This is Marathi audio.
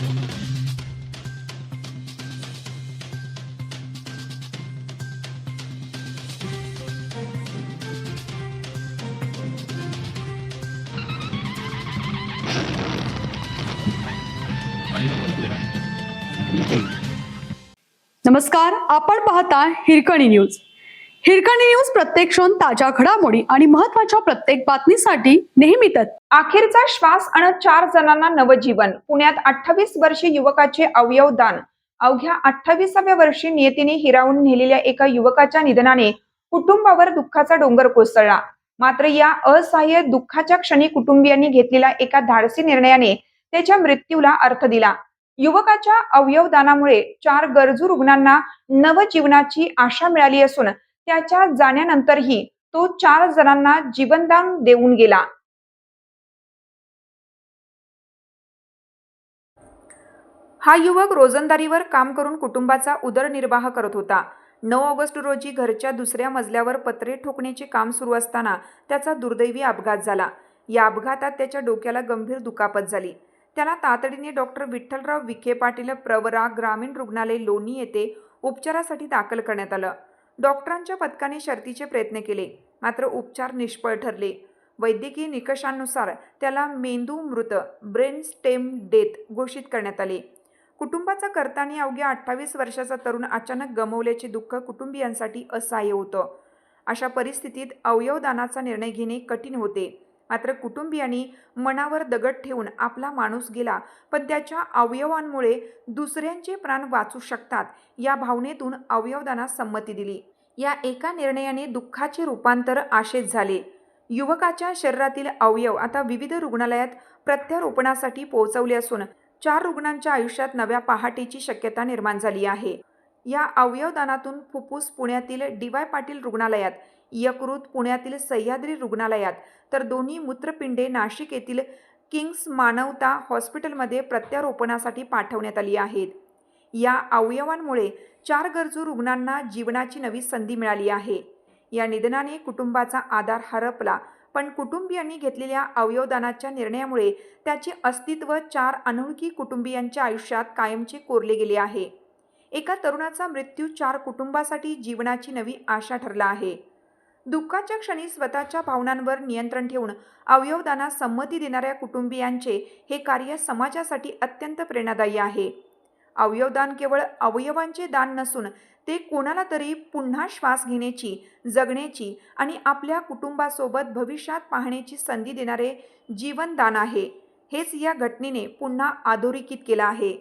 नमस्कार, आपण पाहता हिरकणी न्यूज. हिरकणी न्यूज प्रत्येक क्षण ताज्या घडामोडी आणि महत्त्वाच्या प्रत्येक बातमीसाठी नेहमीच अखेरचा श्वास आणि 4 जणांना नवजीवन. पुण्यात 28 वर्षीय युवकाचे अवयव दान. अवघ्या 28व्या वर्षी नियतीने हिरावून नेलेल्या एका युवकाच्या निधनाने कुटुंबावर दुःखाचा डोंगर कोसळला. मात्र या असहाय्य दुःखाच्या क्षणी कुटुंबियांनी घेतलेल्या एका धाडसी निर्णयाने त्याच्या मृत्यूला अर्थ दिला. युवकाच्या अवयवदानामुळे 4 गरजू रुग्णांना नवजीवनाची आशा मिळाली असून त्याच्या जाण्यानंतरही तो 4 जणांना जीवनदान देऊन गेला. हा युवक रोजंदारीवर काम करून कुटुंबाचा उदरनिर्वाह करत होता. 9 ऑगस्ट रोजी घरच्या दुसऱ्या मजल्यावर पत्रे ठोकण्याचे काम सुरू असताना त्याचा दुर्दैवी अपघात झाला. या अपघातात त्याच्या डोक्याला गंभीर दुखापत झाली. त्याला तातडीने डॉक्टर विठ्ठलराव विखे पाटील प्रवरा ग्रामीण रुग्णालय लोणी येथे उपचारासाठी दाखल करण्यात आलं. डॉक्टरांच्या पथकाने शर्थीचे प्रयत्न केले, मात्र उपचार निष्फळ ठरले. वैद्यकीय निकषांनुसार त्याला मेंदू मृत ब्रेन स्टेम डेथ घोषित करण्यात आले. कुटुंबाचा कर्ता आणि अवघ्या 28 वर्षाचा तरुण अचानक गमावल्याचे दुःख कुटुंबियांसाठी असहाय्य होतं. अशा परिस्थितीत अवयवदानाचा निर्णय घेणे कठीण होते. मात्र कुटुंबियांनी मनावर दगड ठेवून आपला माणूस गेला पण त्याच्या अवयवांमुळे दुसऱ्यांचे प्राण वाचू शकतात या भावनेतून अवयवदानास संमती दिली. या एका निर्णयाने दुःखाचे रूपांतर आशेत झाले. युवकाच्या शरीरातील अवयव आता विविध रुग्णालयात प्रत्यारोपणासाठी पोहोचवले असून 4 रुग्णांच्या आयुष्यात नव्या पहाटेची शक्यता निर्माण झाली आहे. या अवयवदानातून फुफ्फुस पुण्यातील डी.वाय. पाटील रुग्णालयात, यकृत पुण्यातील सह्याद्री रुग्णालयात तर दोन्ही मूत्रपिंडे नाशिक येथील किंग्स मानवता हॉस्पिटलमध्ये प्रत्यारोपणासाठी पाठवण्यात आली आहेत. या अवयवांमुळे 4 गरजू रुग्णांना जीवनाची नवी संधी मिळाली आहे. या निधनाने कुटुंबाचा आधार हरपला, पण कुटुंबियांनी घेतलेल्या अवयवदानाच्या निर्णयामुळे त्याचे अस्तित्व 4 अनोळखी कुटुंबियांच्या आयुष्यात कायमचे कोरले गेले आहे. एका तरुणाचा मृत्यू 4 कुटुंबासाठी जीवनाची नवी आशा ठरला आहे. दुःखाच्या क्षणी स्वतःच्या भावनांवर नियंत्रण ठेवून अवयवदानास संमती देणाऱ्या कुटुंबियांचे हे कार्य समाजासाठी अत्यंत प्रेरणादायी आहे. अवयवदान केवळ अवयवांचे दान नसून ते कोणाला तरी पुन्हा श्वास घेण्याची, जगण्याची आणि आपल्या कुटुंबासोबत भविष्यात पाहण्याची संधी देणारे जीवनदान आहे. हेच या घटनेने पुन्हा अधोरेखित केलं आहे.